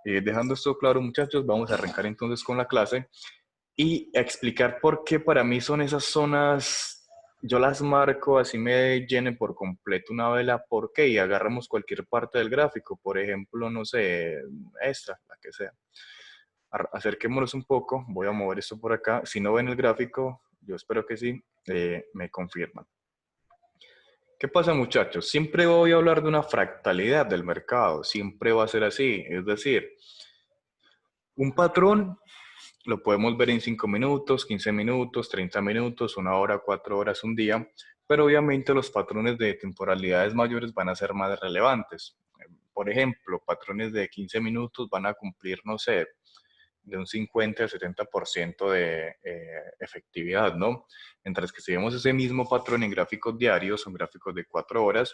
Dejando esto claro, muchachos, vamos a arrancar entonces con la clase y explicar por qué para mí son esas zonas, yo las marco, así me llene por completo una vela, ¿por qué? Y agarramos cualquier parte del gráfico, por ejemplo, no sé, esta, la que sea. Acerquémonos un poco, voy a mover esto por acá. Si no ven el gráfico, yo espero que sí, me confirman. ¿Qué pasa, muchachos? Siempre voy a hablar de una fractalidad del mercado, siempre va a ser así, es decir, un patrón lo podemos ver en 5 minutos, 15 minutos, 30 minutos, 1 hora, 4 horas, un día, pero obviamente los patrones de temporalidades mayores van a ser más relevantes. Por ejemplo, patrones de 15 minutos van a cumplir, no sé, de un 50 al 70% de efectividad, ¿no? Mientras que si vemos ese mismo patrón en gráficos diarios, son gráficos de 4 horas,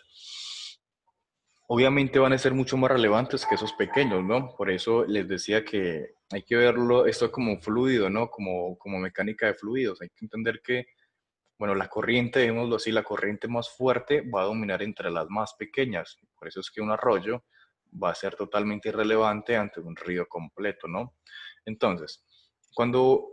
obviamente van a ser mucho más relevantes que esos pequeños, ¿no? Por eso les decía que hay que verlo esto como un fluido, ¿no? Como mecánica de fluidos. Hay que entender que, bueno, la corriente, digámoslo así, la corriente más fuerte va a dominar entre las más pequeñas. Por eso es que un arroyo va a ser totalmente irrelevante ante un río completo, ¿no? Entonces, cuando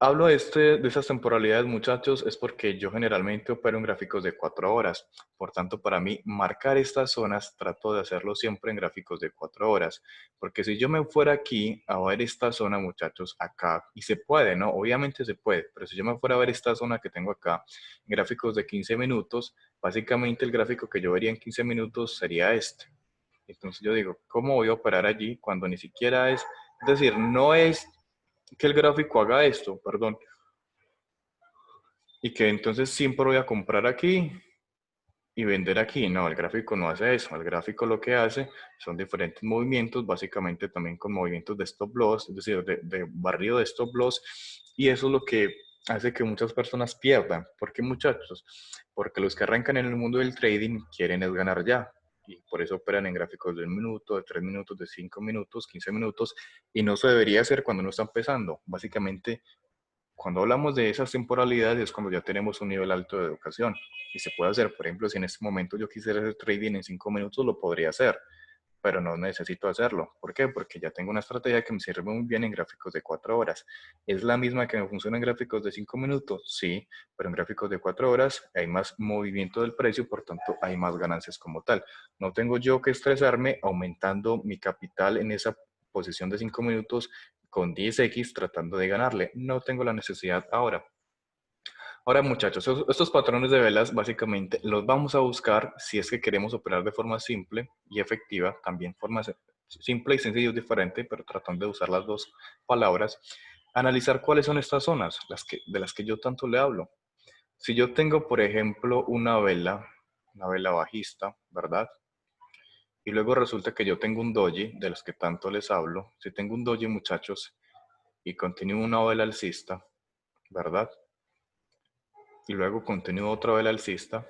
hablo de esas temporalidades, muchachos, es porque yo generalmente opero en gráficos de 4 horas. Por tanto, para mí, marcar estas zonas, trato de hacerlo siempre en gráficos de 4 horas. Porque si yo me fuera aquí a ver esta zona, muchachos, acá, y se puede, ¿no? Obviamente se puede, pero si yo me fuera a ver esta zona que tengo acá, en gráficos de 15 minutos, básicamente el gráfico que yo vería en 15 minutos sería este. Entonces yo digo, ¿cómo voy a operar allí cuando ni siquiera es decir, no es que el gráfico haga esto, perdón, y que entonces siempre voy a comprar aquí y vender aquí. No, el gráfico no hace eso. El gráfico lo que hace son diferentes movimientos, básicamente también con movimientos de stop loss, es decir, de barrido de stop loss, y eso es lo que hace que muchas personas pierdan. ¿Por qué, muchachos? Porque los que arrancan en el mundo del trading quieren es ganar ya. Y por eso operan en gráficos de 1 minuto, de 3 minutos, de 5 minutos, 15 minutos, y no se debería hacer cuando uno está empezando. Básicamente, cuando hablamos de esas temporalidades es cuando ya tenemos un nivel alto de educación y se puede hacer. Por ejemplo, si en este momento yo quisiera hacer trading en 5 minutos, lo podría hacer, pero no necesito hacerlo. ¿Por qué? Porque ya tengo una estrategia que me sirve muy bien en gráficos de 4 horas. ¿Es la misma que me funciona en gráficos de 5 minutos? Sí, pero en gráficos de 4 horas hay más movimiento del precio, por tanto hay más ganancias como tal. No tengo yo que estresarme aumentando mi capital en esa posición de 5 minutos con 10x tratando de ganarle. No tengo la necesidad ahora. Ahora, muchachos, estos patrones de velas básicamente los vamos a buscar si es que queremos operar de forma simple y efectiva, también forma simple y sencilla es diferente, pero tratando de usar las dos palabras. Analizar cuáles son estas zonas de las que yo tanto le hablo. Si yo tengo, por ejemplo, una vela bajista, ¿verdad? Y luego resulta que yo tengo un doji, de los que tanto les hablo. Si tengo un doji, muchachos, y continúo una vela alcista, ¿verdad? Y luego continúo otra vela alcista.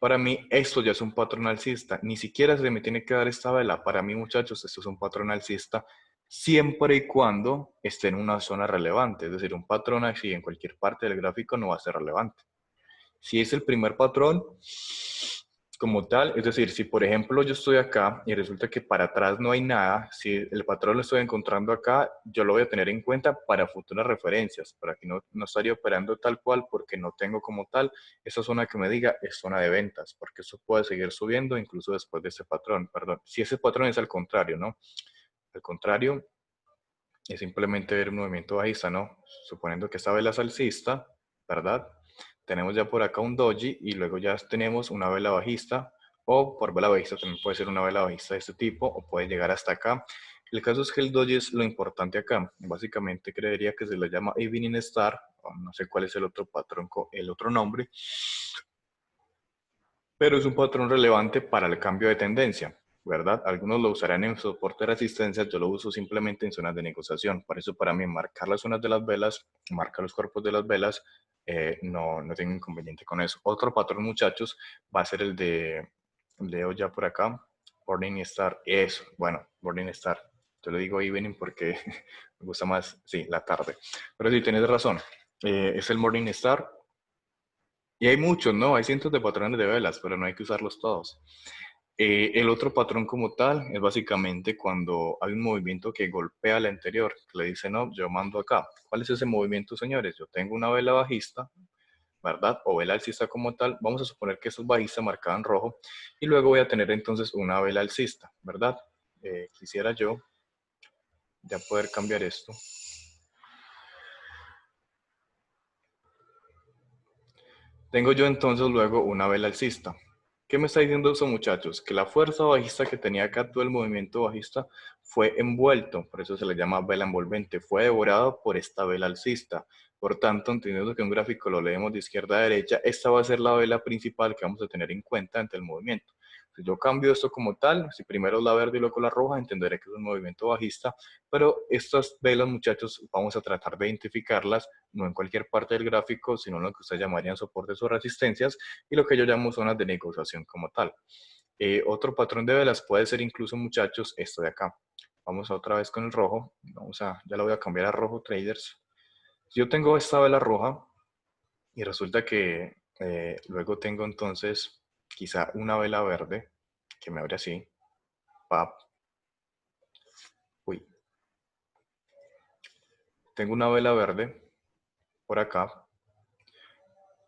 Para mí, esto ya es un patrón alcista. Ni siquiera se me tiene que dar esta vela. Para mí, muchachos, esto es un patrón alcista siempre y cuando esté en una zona relevante. Es decir, un patrón así en cualquier parte del gráfico no va a ser relevante. Si es el primer patrón, como tal, es decir, si por ejemplo yo estoy acá y resulta que para atrás no hay nada, si el patrón lo estoy encontrando acá, yo lo voy a tener en cuenta para futuras referencias, para que no estaría operando tal cual porque no tengo como tal esa zona que me diga es zona de ventas, porque eso puede seguir subiendo incluso después de ese patrón, perdón, si ese patrón es al contrario, ¿no? Al contrario, es simplemente ver un movimiento bajista, ¿no? Suponiendo que esta vela es alcista, ¿verdad? Tenemos ya por acá un doji y luego ya tenemos una vela bajista, o por vela bajista también puede ser una vela bajista de este tipo o puede llegar hasta acá. El caso es que el doji es lo importante acá. Básicamente creería que se le llama Evening Star, o no sé cuál es el otro patrón, el otro nombre, pero es un patrón relevante para el cambio de tendencia, ¿verdad? Algunos lo usarán en soporte de resistencia, yo lo uso simplemente en zonas de negociación. Por eso para mí marcar las zonas de las velas, marcar los cuerpos de las velas, no tengo inconveniente con eso. Otro patrón, muchachos, va a ser el de, leo ya por acá, Morning Star, eso, bueno, Morning Star. Yo le digo evening porque me gusta más, sí, la tarde. Pero sí, tienes razón, es el Morning Star. Y hay muchos, ¿no? Hay cientos de patrones de velas, pero no hay que usarlos todos. El otro patrón como tal es básicamente cuando hay un movimiento que golpea al anterior, que le dice, no, yo mando acá. ¿Cuál es ese movimiento, señores? Yo tengo una vela bajista, ¿verdad? O vela alcista como tal. Vamos a suponer que eso es bajista marcada en rojo. Y luego voy a tener entonces una vela alcista, ¿verdad? Quisiera yo ya poder cambiar esto. Tengo yo entonces luego una vela alcista. ¿Qué me está diciendo eso, muchachos? Que la fuerza bajista que tenía acá, todo el movimiento bajista, fue envuelto, por eso se le llama vela envolvente, fue devorado por esta vela alcista. Por tanto, entendiendo que un gráfico lo leemos de izquierda a derecha, esta va a ser la vela principal que vamos a tener en cuenta ante el movimiento. Si yo cambio esto como tal, si primero es la verde y luego la roja, entenderé que es un movimiento bajista, pero estas velas, muchachos, vamos a tratar de identificarlas no en cualquier parte del gráfico, sino en lo que ustedes llamarían soportes o resistencias, y lo que yo llamo zonas de negociación como tal. Otro patrón de velas puede ser incluso, muchachos, esto de acá. Vamos otra vez con el rojo. Ya lo voy a cambiar a rojo traders. Si yo tengo esta vela roja y resulta que luego tengo entonces quizá una vela verde que me abre así. Pap. Uy. Tengo una vela verde por acá.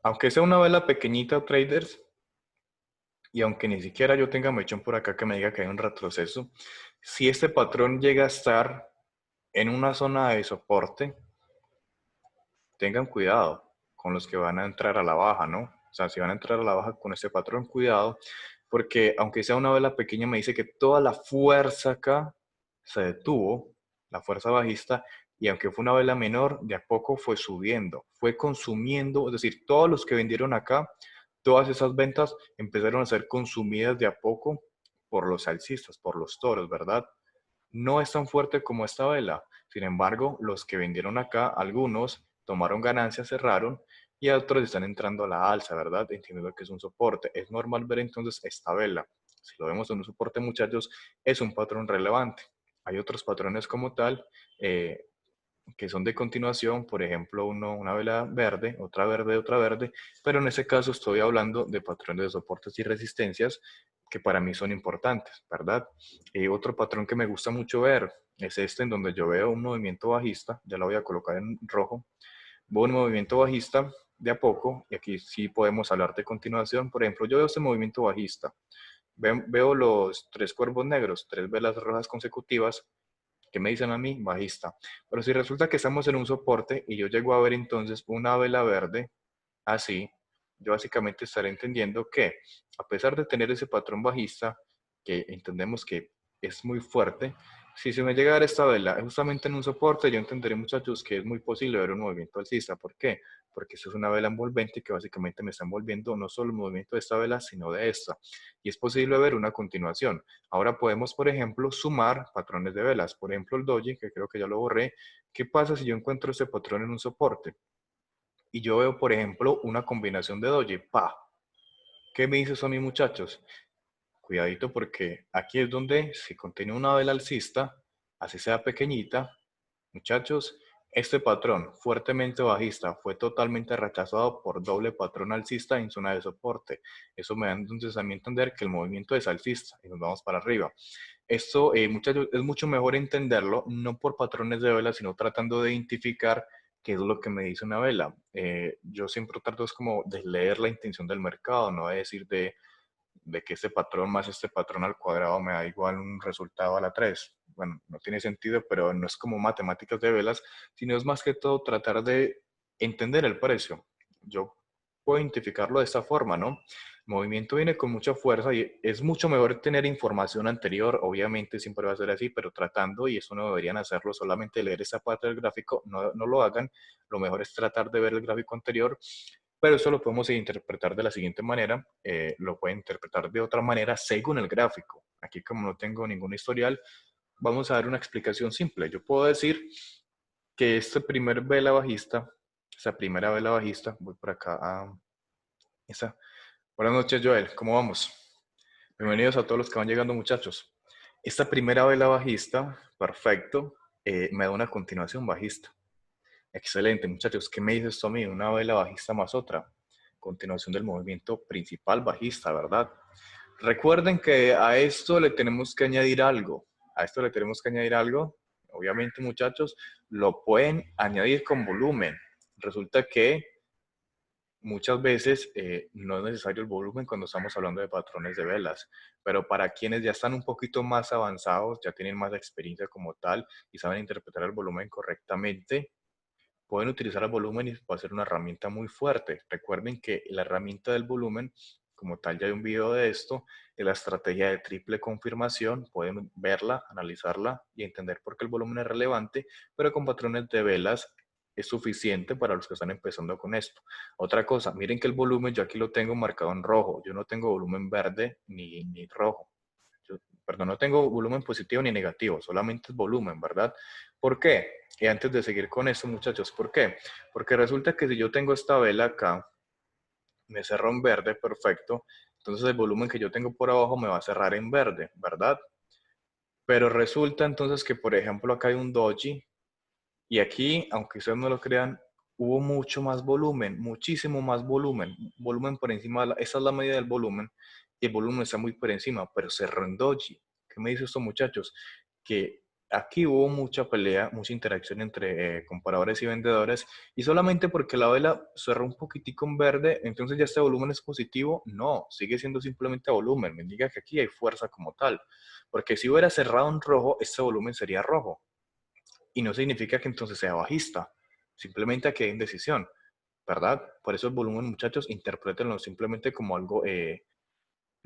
Aunque sea una vela pequeñita, traders, y aunque ni siquiera yo tenga mechón por acá que me diga que hay un retroceso, si este patrón llega a estar en una zona de soporte, tengan cuidado con los que van a entrar a la baja, ¿no? O sea, si van a entrar a la baja con este patrón, cuidado, porque aunque sea una vela pequeña, me dice que toda la fuerza acá se detuvo, la fuerza bajista, y aunque fue una vela menor, de a poco fue subiendo, fue consumiendo, es decir, todos los que vendieron acá, todas esas ventas empezaron a ser consumidas de a poco por los alcistas, por los toros, ¿verdad? No es tan fuerte como esta vela. Sin embargo, los que vendieron acá, algunos tomaron ganancias, cerraron y otros están entrando a la alza, ¿verdad? Entiendo que es un soporte. Es normal ver entonces esta vela. Si lo vemos en un soporte, muchachos, es un patrón relevante. Hay otros patrones como tal eh, que son de continuación, por ejemplo, una vela verde, otra verde, pero en ese caso estoy hablando de patrones de soportes y resistencias que para mí son importantes, ¿verdad? Otro patrón que me gusta mucho ver es este en donde yo veo un movimiento bajista, ya lo voy a colocar en rojo, veo un movimiento bajista de a poco, y aquí sí podemos hablar de continuación, por ejemplo, yo veo este movimiento bajista, veo los tres cuervos negros, tres velas rojas consecutivas, que me dicen a mí, bajista. Pero si resulta que estamos en un soporte y yo llego a ver entonces una vela verde, así, yo básicamente estaré entendiendo que a pesar de tener ese patrón bajista, que entendemos que es muy fuerte, si se me llega a dar esta vela justamente en un soporte, yo entenderé, muchachos, que es muy posible ver un movimiento alcista. ¿Por qué? Porque eso es una vela envolvente que básicamente me está envolviendo no solo el movimiento de esta vela, sino de esta. Y es posible ver una continuación. Ahora podemos, por ejemplo, sumar patrones de velas. Por ejemplo, el doji, que creo que ya lo borré. ¿Qué pasa si yo encuentro ese patrón en un soporte? Y yo veo, por ejemplo, una combinación de doji. ¡Pa! ¿Qué me dice eso a mí, muchachos? Cuidadito porque aquí es donde si contiene una vela alcista, así sea pequeñita, muchachos, este patrón fuertemente bajista fue totalmente rechazado por doble patrón alcista en zona de soporte. Eso me da entonces a mí entender que el movimiento es alcista y nos vamos para arriba. Esto, muchachos, es mucho mejor entenderlo, no por patrones de vela, sino tratando de identificar qué es lo que me dice una vela. Yo siempre trato es como de leer la intención del mercado, no de decir de que este patrón más este patrón al cuadrado me da igual un resultado a la 3. Bueno, no tiene sentido, pero no es como matemáticas de velas, sino es más que todo tratar de entender el precio. Yo puedo identificarlo de esta forma, ¿no? El movimiento viene con mucha fuerza y es mucho mejor tener información anterior, obviamente siempre va a ser así, pero tratando, y eso no deberían hacerlo, solamente leer esa parte del gráfico, no lo hagan, lo mejor es tratar de ver el gráfico anterior, pero eso lo podemos interpretar de la siguiente manera, lo pueden interpretar de otra manera según el gráfico. Aquí como no tengo ningún historial, vamos a dar una explicación simple. Yo puedo decir que este primer vela bajista, esa primera vela bajista, voy por acá a esa. Buenas noches, Joel, ¿cómo vamos? Bienvenidos a todos los que van llegando, muchachos. Esta primera vela bajista, perfecto, me da una continuación bajista. Excelente, muchachos. ¿Qué me dice esto a mí? Una vela bajista más otra. Continuación del movimiento principal bajista, ¿verdad? Recuerden que a esto le tenemos que añadir algo. A esto le tenemos que añadir algo. Obviamente, muchachos, lo pueden añadir con volumen. Resulta que muchas veces no es necesario el volumen cuando estamos hablando de patrones de velas, pero para quienes ya están un poquito más avanzados, ya tienen más experiencia como tal y saben interpretar el volumen correctamente, pueden utilizar el volumen y va a ser una herramienta muy fuerte. Recuerden que la herramienta del volumen, como tal, ya hay un video de esto, de la estrategia de triple confirmación. Pueden verla, analizarla y entender por qué el volumen es relevante, pero con patrones de velas es suficiente para los que están empezando con esto. Otra cosa, miren que el volumen yo aquí lo tengo marcado en rojo. Yo no tengo volumen verde ni rojo. Perdón, no tengo volumen positivo ni negativo, solamente es volumen, ¿verdad? ¿Por qué? Y antes de seguir con esto, muchachos, ¿por qué? Porque resulta que si yo tengo esta vela acá, me cerró en verde, perfecto, entonces el volumen que yo tengo por abajo me va a cerrar en verde, ¿verdad? Pero resulta entonces que, por ejemplo, acá hay un doji y aquí, aunque ustedes no lo crean, hubo mucho más volumen, muchísimo más volumen, volumen por encima, esa es la medida del volumen, y el volumen está muy por encima, pero cerró en doji. ¿Qué me dicen estos muchachos? Que aquí hubo mucha pelea, mucha interacción entre compradores y vendedores, y solamente porque la vela cerró un poquitico en verde, entonces ya este volumen es positivo. No, sigue siendo simplemente volumen, me indica que aquí hay fuerza como tal, porque si hubiera cerrado en rojo, este volumen sería rojo y no significa que entonces sea bajista, simplemente aquí hay indecisión, ¿verdad? Por eso el volumen, muchachos, interprétenlo simplemente como algo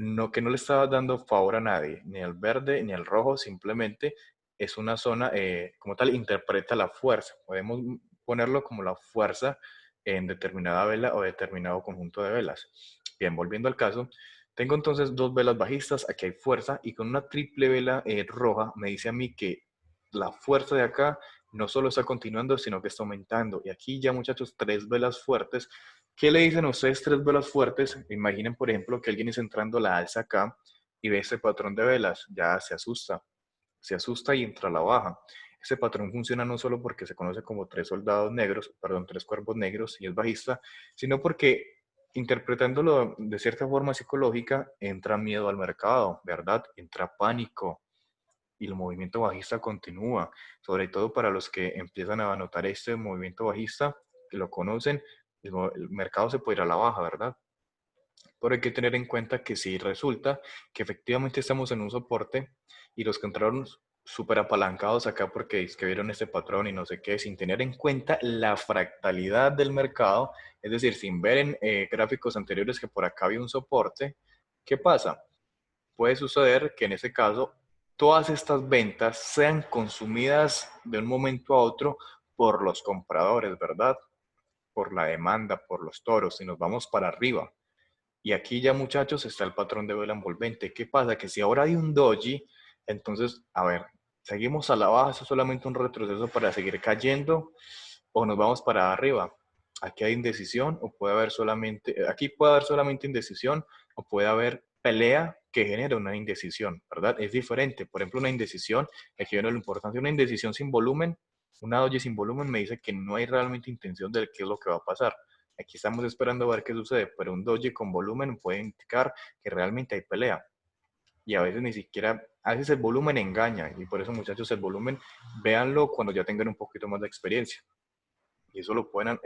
no, que no le está dando favor a nadie, ni al verde ni al rojo, simplemente es una zona, como tal, interpreta la fuerza. Podemos ponerlo como la fuerza en determinada vela o determinado conjunto de velas. Bien, volviendo al caso, tengo entonces dos velas bajistas, aquí hay fuerza, y con una triple vela roja me dice a mí que la fuerza de acá no solo está continuando, sino que está aumentando. Y aquí ya, muchachos, tres velas fuertes. ¿Qué le dicen a ustedes tres velas fuertes? Imaginen, por ejemplo, que alguien está entrando a la alza acá y ve este patrón de velas, ya se asusta y entra a la baja. Este patrón funciona no solo porque se conoce como tres soldados negros, perdón, tres cuervos negros y es bajista, sino porque interpretándolo de cierta forma psicológica, entra miedo al mercado, ¿verdad? Entra pánico y el movimiento bajista continúa, sobre todo para los que empiezan a notar este movimiento bajista, que lo conocen, el mercado se puede ir a la baja, ¿verdad? Pero hay que tener en cuenta que si resulta que efectivamente estamos en un soporte y los que entraron súper apalancados acá porque es que vieron este patrón y no sé qué, sin tener en cuenta la fractalidad del mercado, es decir, sin ver en gráficos anteriores que por acá había un soporte, ¿qué pasa? Puede suceder que en ese caso todas estas ventas sean consumidas de un momento a otro por los compradores, ¿verdad? Por la demanda, por los toros, y nos vamos para arriba. Y aquí ya, muchachos, está el patrón de vela envolvente. ¿Qué pasa? Que si ahora hay un doji, entonces, a ver, ¿seguimos a la baja? ¿Eso es solamente un retroceso para seguir cayendo? ¿O nos vamos para arriba? Aquí hay indecisión o puede haber solamente, aquí puede haber solamente indecisión o puede haber pelea que genera una indecisión, ¿verdad? Es diferente. Por ejemplo, una indecisión, aquí viene la importancia, una indecisión sin volumen, una doji sin volumen me dice que no hay realmente intención de qué es lo que va a pasar. Aquí estamos esperando a ver qué sucede, pero un doji con volumen puede indicar que realmente hay pelea. Y a veces ni siquiera, a veces el volumen engaña. Y por eso, muchachos, el volumen, véanlo cuando ya tengan un poquito más de experiencia. Y eso lo pueden,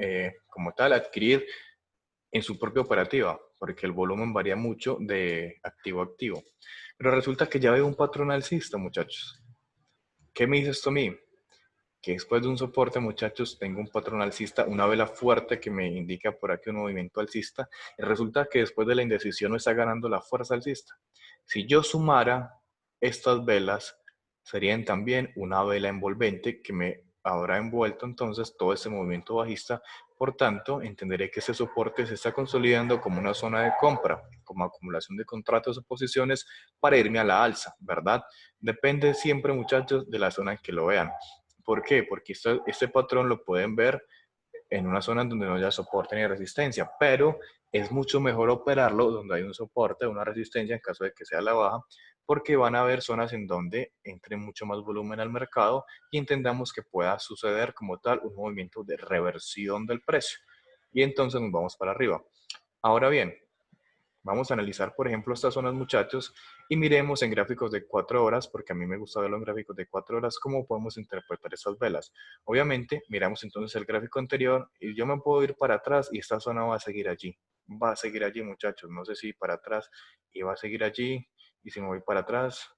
como tal, adquirir en su propia operativa, porque el volumen varía mucho de activo a activo. Pero resulta que ya veo un patrón alcista, muchachos. ¿Qué me dice esto a mí? Que después de un soporte, muchachos, tengo un patrón alcista, una vela fuerte que me indica por aquí un movimiento alcista, y resulta que después de la indecisión me está ganando la fuerza alcista. Si yo sumara estas velas, serían también una vela envolvente que me habrá envuelto entonces todo ese movimiento bajista. Por tanto, entenderé que ese soporte se está consolidando como una zona de compra, como acumulación de contratos o posiciones para irme a la alza, ¿verdad? Depende siempre, muchachos, de la zona en que lo vean. ¿Por qué? Porque este patrón lo pueden ver en una zona donde no haya soporte ni resistencia, pero es mucho mejor operarlo donde hay un soporte, una resistencia en caso de que sea la baja, porque van a haber zonas en donde entre mucho más volumen al mercado y entendamos que pueda suceder como tal un movimiento de reversión del precio. Y entonces nos vamos para arriba. Ahora bien, Vamos a analizar, por ejemplo, estas zonas, muchachos, y miremos en gráficos de 4 horas, porque a mí me gusta verlo en gráficos de 4 horas, cómo podemos interpretar estas velas. Obviamente, miramos entonces el gráfico anterior y yo me puedo ir para atrás y esta zona va a seguir allí. Va a seguir allí, muchachos. No sé si para atrás y va a seguir allí. Y si me voy para atrás,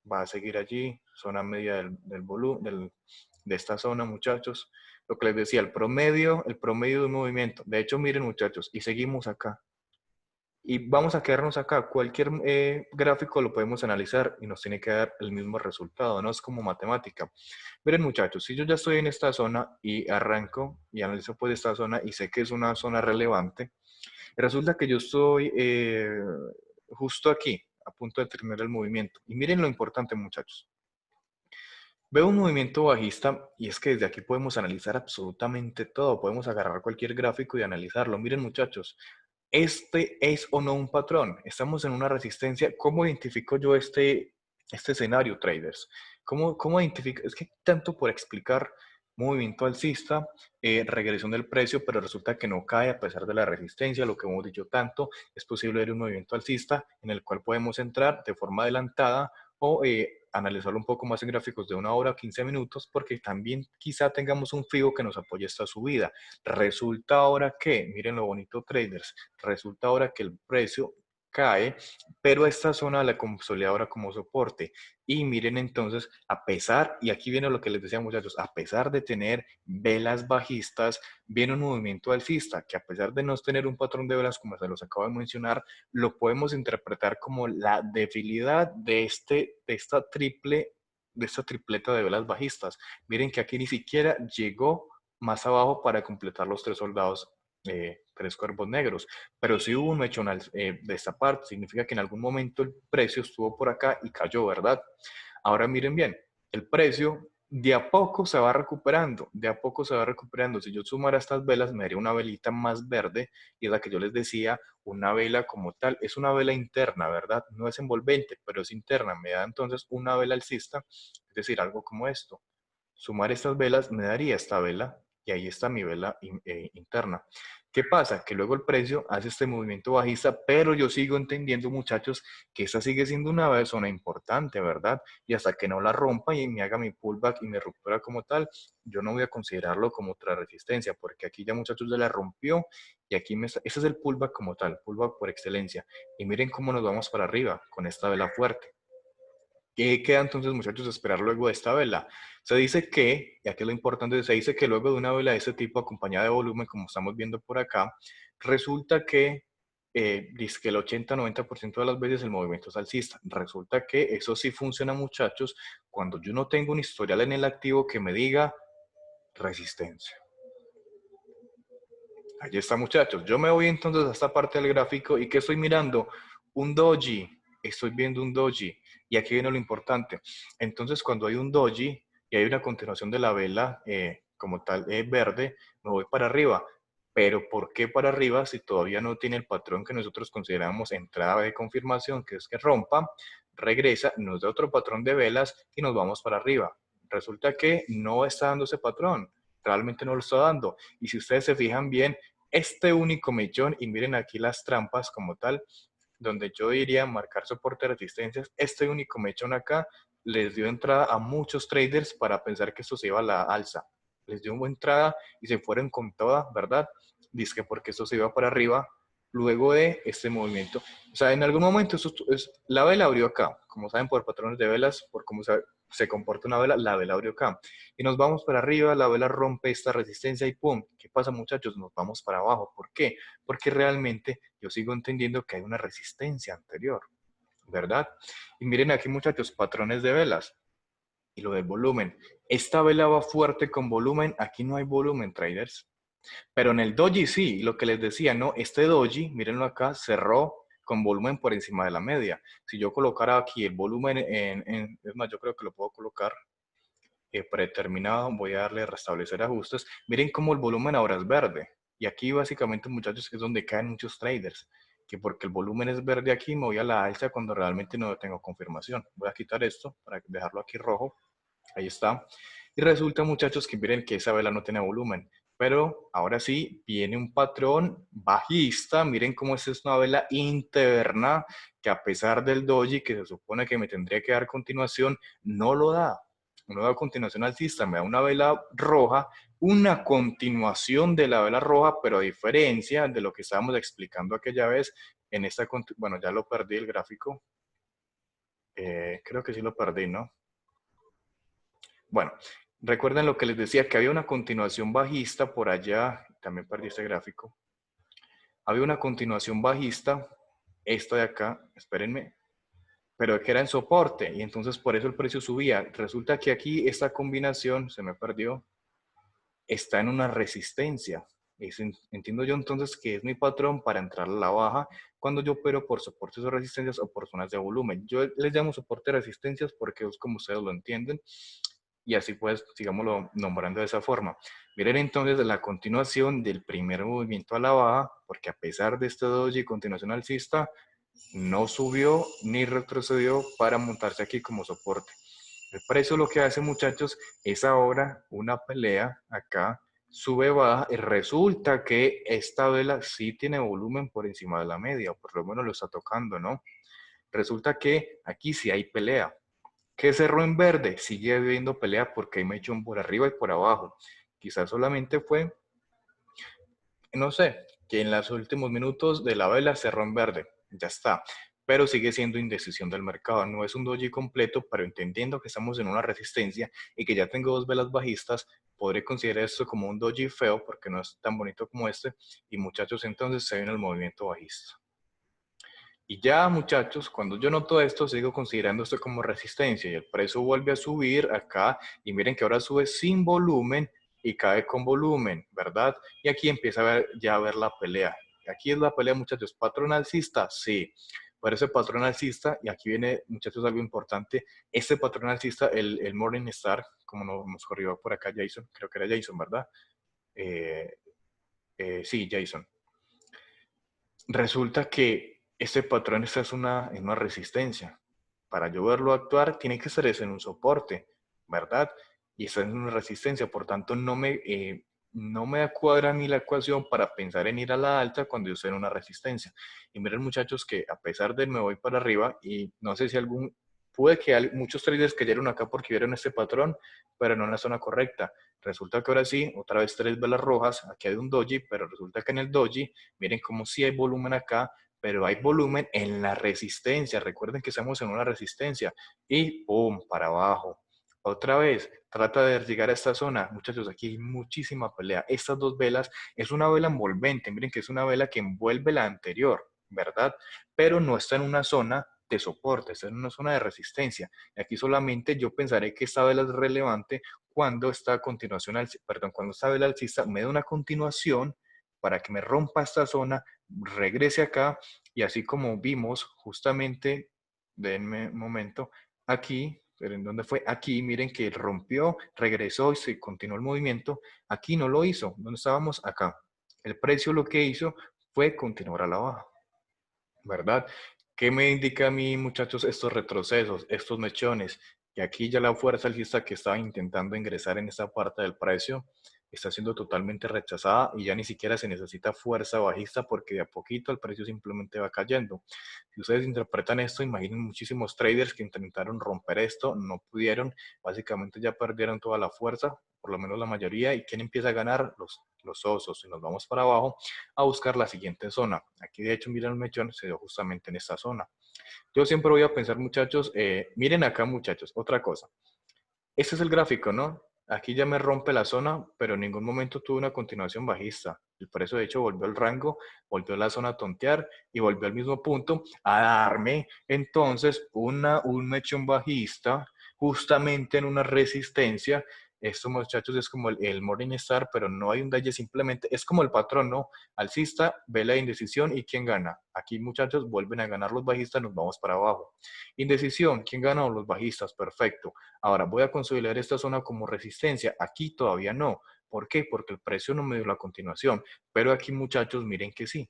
va a seguir allí. Zona media del volumen, de esta zona, muchachos. Lo que les decía, el promedio de un movimiento. De hecho, miren, muchachos, y seguimos acá. Y vamos a quedarnos acá. Cualquier gráfico lo podemos analizar y nos tiene que dar el mismo resultado, no es como matemática. Miren, muchachos, si yo ya estoy en esta zona y arranco y analizo pues esta zona y sé que es una zona relevante, resulta que yo estoy justo aquí, a punto de terminar el movimiento. Y miren lo importante, muchachos. Veo un movimiento bajista y es que desde aquí podemos analizar absolutamente todo. Podemos agarrar cualquier gráfico y analizarlo. Miren, muchachos, ¿este es o no un patrón? Estamos en una resistencia. ¿Cómo identifico yo este escenario, traders? ¿Cómo identifico? Es que tanto por explicar movimiento alcista, regresión del precio, pero resulta que no cae a pesar de la resistencia, lo que hemos dicho tanto, es posible ver un movimiento alcista en el cual podemos entrar de forma adelantada o analizarlo un poco más en gráficos de 1 hora, 15 minutos, porque también quizá tengamos un FIBO que nos apoye esta subida. Resulta ahora que, miren lo bonito, traders, resulta ahora que el precio cae, pero esta zona la consolida ahora como soporte. Y miren entonces, a pesar, y aquí viene lo que les decía, muchachos, a pesar de tener velas bajistas, viene un movimiento alcista, que a pesar de no tener un patrón de velas, como se los acabo de mencionar, lo podemos interpretar como la debilidad de esta tripleta de velas bajistas. Miren que aquí ni siquiera llegó más abajo para completar los tres soldados, tres cuervos negros. Pero si hubo un mechón de esta parte, significa que en algún momento el precio estuvo por acá y cayó, ¿verdad? Ahora miren bien, el precio de a poco se va recuperando, de a poco se va recuperando. Si yo sumara estas velas, me daría una velita más verde, y es la que yo les decía, una vela como tal, es una vela interna, ¿verdad? No es envolvente, pero es interna. Me da entonces una vela alcista, es decir, algo como esto. Sumar estas velas me daría esta vela y ahí está mi vela interna. ¿Qué pasa? Que luego el precio hace este movimiento bajista, pero yo sigo entendiendo, muchachos, que esta sigue siendo una zona importante, ¿verdad? Y hasta que no la rompa y me haga mi pullback y me ruptura como tal, yo no voy a considerarlo como otra resistencia, porque aquí ya, muchachos, ya la rompió y aquí ese es el pullback como tal, pullback por excelencia. Y miren cómo nos vamos para arriba con esta vela fuerte. ¿Qué queda entonces, muchachos, esperar luego de esta vela? Se dice que, y aquí lo importante, se dice que luego de una vela de este tipo acompañada de volumen, como estamos viendo por acá, resulta que dice que el 80-90% de las veces el movimiento es alcista. Resulta que eso sí funciona, muchachos, cuando yo no tengo un historial en el activo que me diga resistencia. Allí está, muchachos. Yo me voy entonces a esta parte del gráfico y ¿qué estoy mirando? Un doji. Estoy viendo un doji. Y aquí viene lo importante. Entonces, cuando hay un doji y hay una continuación de la vela como tal verde, me voy para arriba. Pero ¿por qué para arriba si todavía no tiene el patrón que nosotros consideramos entrada de confirmación, que es que rompa, regresa, nos da otro patrón de velas y nos vamos para arriba? Resulta que no está dando ese patrón. Realmente no lo está dando. Y si ustedes se fijan bien, este único mechón, y miren aquí las trampas como tal, donde yo diría marcar soporte de resistencias, este único mechón acá les dio entrada a muchos traders para pensar que esto se iba a la alza. Les dio una entrada y se fueron con toda, ¿verdad? Dice que porque esto se iba para arriba luego de este movimiento. O sea, en algún momento la vela abrió acá, como saben por patrones de velas, por cómo se comporta una vela, la vela abrió acá. Y nos vamos para arriba, la vela rompe esta resistencia y ¡pum! ¿Qué pasa, muchachos? Nos vamos para abajo. ¿Por qué? Porque realmente yo sigo entendiendo que hay una resistencia anterior, ¿verdad? Y miren aquí, muchachos, patrones de velas y lo del volumen. Esta vela va fuerte con volumen, aquí no hay volumen, traders. Pero en el doji sí, lo que les decía, ¿no? Este doji, mírenlo acá, cerró con volumen por encima de la media. Si yo colocara aquí el volumen es más, yo creo que lo puedo colocar predeterminado, voy a darle restablecer ajustes. Miren cómo el volumen ahora es verde. Y aquí básicamente, muchachos, es donde caen muchos traders. Que porque el volumen es verde aquí, me voy a la alza cuando realmente no tengo confirmación. Voy a quitar esto para dejarlo aquí rojo. Ahí está. Y resulta, muchachos, que miren que esa vela no tiene volumen. Pero ahora sí, viene un patrón bajista. Miren cómo esta es una vela interna que a pesar del doji que se supone que me tendría que dar continuación, no lo da. No da continuación alcista, me da una vela roja, una continuación de la vela roja, pero a diferencia de lo que estábamos explicando aquella vez, en esta, bueno, ya lo perdí el gráfico. Creo que sí lo perdí, ¿no? Bueno, recuerden lo que les decía, que había una continuación bajista por allá, también perdí este gráfico. Había una continuación bajista, esta de acá, espérenme, pero que era en soporte y entonces por eso el precio subía. Resulta que aquí esta combinación, se me perdió, está en una resistencia. Entiendo yo entonces que es mi patrón para entrar a la baja cuando yo opero por soportes o resistencias o por zonas de volumen. Yo les llamo soporte y resistencias porque es como ustedes lo entienden y así pues sigámoslo nombrando de esa forma. Miren entonces la continuación del primer movimiento a la baja, porque a pesar de este doji continuación alcista, no subió ni retrocedió para montarse aquí como soporte. El precio lo que hace, muchachos, es ahora una pelea acá, sube, baja, y resulta que esta vela sí tiene volumen por encima de la media, o por lo menos lo está tocando, ¿no? Resulta que aquí sí hay pelea. ¿Qué cerró en verde? Sigue habiendo pelea porque hay mechón por arriba y por abajo. Quizás solamente fue, no sé, que en los últimos minutos de la vela cerró en verde. Ya está. Pero sigue siendo indecisión del mercado. No es un doji completo, pero entendiendo que estamos en una resistencia y que ya tengo dos velas bajistas, podré considerar esto como un doji feo porque no es tan bonito como este. Y muchachos, entonces se viene el movimiento bajista. Y ya, muchachos, cuando yo noto esto, sigo considerando esto como resistencia y el precio vuelve a subir acá y miren que ahora sube sin volumen y cae con volumen, ¿verdad? Y aquí empieza a ver, ya a ver la pelea. Aquí es la pelea, muchachos. ¿Patrón alcista? Sí. Parece patrón alcista y aquí viene, muchachos, algo importante. Este patrón alcista, el Morningstar, como nos corrió por acá Jason, creo que era Jason, ¿verdad? Eh, sí, Jason. Resulta que este patrón está en una resistencia. Para yo verlo actuar, tiene que ser en un soporte, ¿verdad? Y está en una resistencia, por tanto, no me cuadra ni la ecuación para pensar en ir a la alta cuando yo estoy en una resistencia. Y miren, muchachos, que a pesar de me voy para arriba, y no sé si puede que muchos traders cayeron acá porque vieron este patrón, pero no en la zona correcta. Resulta que ahora sí, otra vez tres velas rojas, aquí hay un doji, pero resulta que en el doji, miren como sí hay volumen acá, pero hay volumen en la resistencia. Recuerden que estamos en una resistencia y ¡pum! Para abajo. Otra vez, trata de llegar a esta zona. Muchachos, aquí hay muchísima pelea. Estas dos velas es una vela envolvente. Miren que es una vela que envuelve la anterior, ¿verdad? Pero no está en una zona de soporte, está en una zona de resistencia. Y aquí solamente yo pensaré que esta vela es relevante cuando esta continuación, perdón, cuando esta vela alcista me da una continuación para que me rompa esta zona, regrese acá y así como vimos justamente, denme un momento, aquí, pero ¿en dónde fue? Aquí, miren que rompió, regresó y se continuó el movimiento. Aquí no lo hizo. ¿Dónde estábamos? Acá. El precio lo que hizo fue continuar a la baja, ¿verdad? ¿Qué me indica a mí, muchachos, estos retrocesos, estos mechones? Que aquí ya la fuerza alcista que estaba intentando ingresar en esta parte del precio está siendo totalmente rechazada y ya ni siquiera se necesita fuerza bajista porque de a poquito el precio simplemente va cayendo. Si ustedes interpretan esto, imaginen muchísimos traders que intentaron romper esto, no pudieron, básicamente ya perdieron toda la fuerza, por lo menos la mayoría, y ¿quién empieza a ganar? Los osos, y nos vamos para abajo a buscar la siguiente zona. Aquí de hecho, miren el mechón, se dio justamente en esta zona. Yo siempre voy a pensar, muchachos, miren acá, muchachos, otra cosa. Este es el gráfico, ¿no? Aquí ya me rompe la zona, pero en ningún momento tuve una continuación bajista. El precio, de hecho, volvió al rango, volvió a la zona a tontear y volvió al mismo punto a darme entonces un mechón bajista justamente en una resistencia. Esto, muchachos, es como el Morningstar, pero no hay un dalle, simplemente es como el patrón, ¿no? Alcista, vela de indecisión y ¿quién gana? Aquí, muchachos, vuelven a ganar los bajistas, nos vamos para abajo. Indecisión, ¿quién gana? Los bajistas, perfecto. Ahora voy a consolidar esta zona como resistencia. Aquí todavía no. ¿Por qué? Porque el precio no me dio la continuación. Pero aquí, muchachos, miren que sí.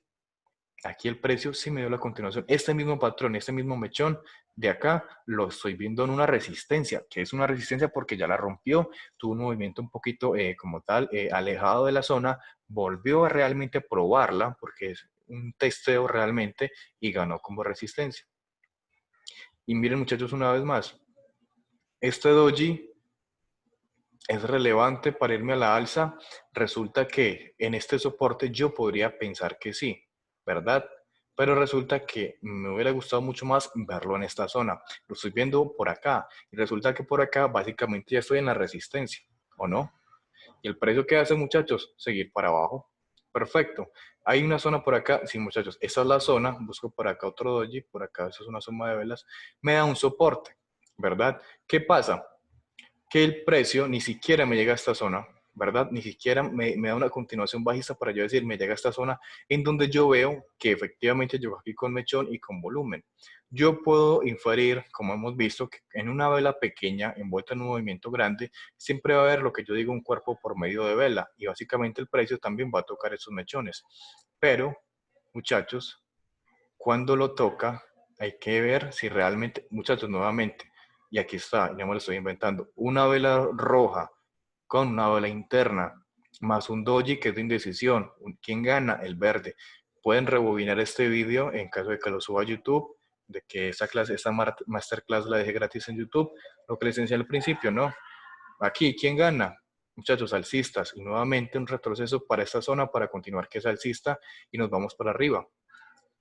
Aquí el precio sí me dio la continuación. Este mismo patrón, este mismo mechón de acá, lo estoy viendo en una resistencia, que es una resistencia porque ya la rompió, tuvo un movimiento un poquito como tal, alejado de la zona, volvió a realmente probarla porque es un testeo realmente y ganó como resistencia. Y miren muchachos una vez más, este doji es relevante para irme a la alza. Resulta que en este soporte yo podría pensar que sí, ¿verdad? Pero resulta que me hubiera gustado mucho más verlo en esta zona. Lo estoy viendo por acá y resulta que por acá básicamente ya estoy en la resistencia, ¿o no? Y el precio que hace, muchachos, seguir para abajo. Perfecto. Hay una zona por acá. Sí, muchachos, esa es la zona. Busco por acá otro doji. Por acá, esa es una zona de velas. Me da un soporte, ¿verdad? ¿Qué pasa? Que el precio ni siquiera me llega a esta zona, ¿verdad? Ni siquiera me da una continuación bajista para yo decir, me llega a esta zona en donde yo veo que efectivamente llegó aquí con mechón y con volumen. Yo puedo inferir, como hemos visto, que en una vela pequeña, envuelta en un movimiento grande, siempre va a haber lo que yo digo un cuerpo por medio de vela y básicamente el precio también va a tocar esos mechones. Pero, muchachos, cuando lo toca, hay que ver si realmente, muchachos, nuevamente, y aquí está, ya me lo estoy inventando, una vela roja con una vela interna, más un doji que es de indecisión. ¿Quién gana? El verde. Pueden rebobinar este vídeo en caso de que lo suba a YouTube, de que esta clase, esta masterclass la deje gratis en YouTube, lo que les enseñé al principio, ¿no? Aquí, ¿quién gana? Muchachos, alcistas. Y nuevamente un retroceso para esta zona para continuar que es alcista y nos vamos para arriba.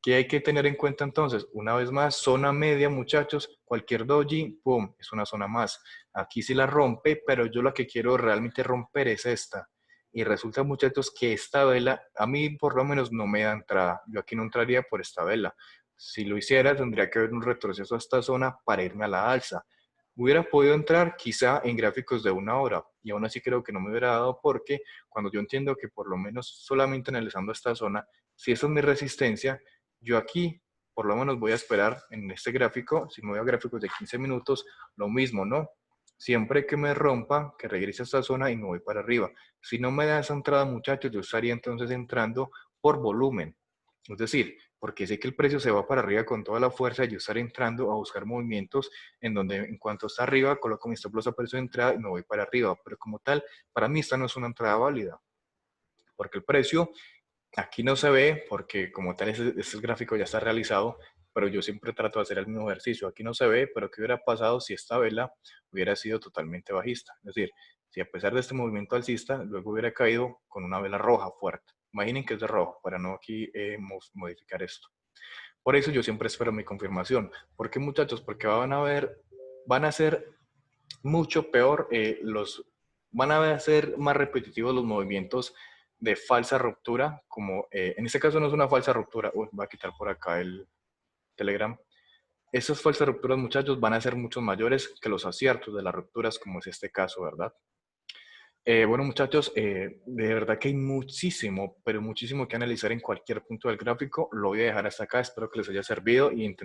¿Qué hay que tener en cuenta entonces? Una vez más, zona media, muchachos, cualquier doji, ¡pum!, es una zona más. Aquí sí la rompe, pero yo la que quiero realmente romper es esta. Y resulta, muchachos, que esta vela, a mí por lo menos no me da entrada. Yo aquí no entraría por esta vela. Si lo hiciera, tendría que haber un retroceso a esta zona para irme a la alza. Hubiera podido entrar quizá en gráficos de una hora y aún así creo que no me hubiera dado porque cuando yo entiendo que por lo menos solamente analizando esta zona, si esa es mi resistencia, yo aquí, por lo menos voy a esperar en este gráfico, si me voy a gráficos de 15 minutos, lo mismo, ¿no? Siempre que me rompa, que regrese a esta zona y me voy para arriba. Si no me da esa entrada, muchachos, yo estaría entonces entrando por volumen. Es decir, porque sé que el precio se va para arriba con toda la fuerza, yo estaré entrando a buscar movimientos en donde en cuanto está arriba, coloco mi stop loss a precio de entrada y me voy para arriba. Pero como tal, para mí esta no es una entrada válida, porque el precio aquí no se ve porque como tal ese gráfico ya está realizado, pero yo siempre trato de hacer el mismo ejercicio. Aquí no se ve, pero ¿qué hubiera pasado si esta vela hubiera sido totalmente bajista? Es decir, si a pesar de este movimiento alcista, luego hubiera caído con una vela roja fuerte. Imaginen que es de rojo, para no aquí modificar esto. Por eso yo siempre espero mi confirmación. ¿Por qué, muchachos? Porque van a ser mucho peor van a ser más repetitivos los movimientos de falsa ruptura, como en este caso no es una falsa ruptura. Uy, voy a quitar por acá el Telegram. Esas falsas rupturas, muchachos, van a ser mucho mayores que los aciertos de las rupturas, como es este caso, ¿verdad? Bueno, muchachos, de verdad que hay muchísimo, pero muchísimo que analizar en cualquier punto del gráfico. Lo voy a dejar hasta acá. Espero que les haya servido y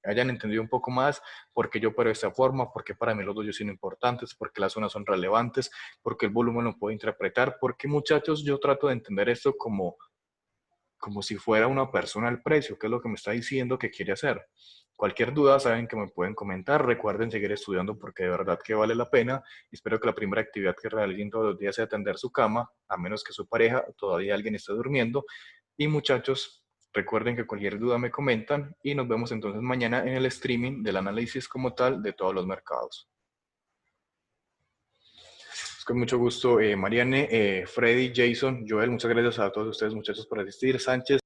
hayan entendido un poco más por qué yo opero de esta forma, por qué para mí los doyos son importantes, por qué las zonas son relevantes, por qué el volumen lo puedo interpretar, porque muchachos, yo trato de entender esto como si fuera una persona al precio, que es lo que me está diciendo que quiere hacer. Cualquier duda saben que me pueden comentar. Recuerden seguir estudiando porque de verdad que vale la pena. Espero que la primera actividad que realicen todos los días sea atender su cama, a menos que su pareja todavía alguien esté durmiendo. Y muchachos, recuerden que cualquier duda me comentan y nos vemos entonces mañana en el streaming del análisis como tal de todos los mercados. Es con mucho gusto, Mariane, Freddy, Jason, Joel, muchas gracias a todos ustedes muchachos por asistir. Sánchez.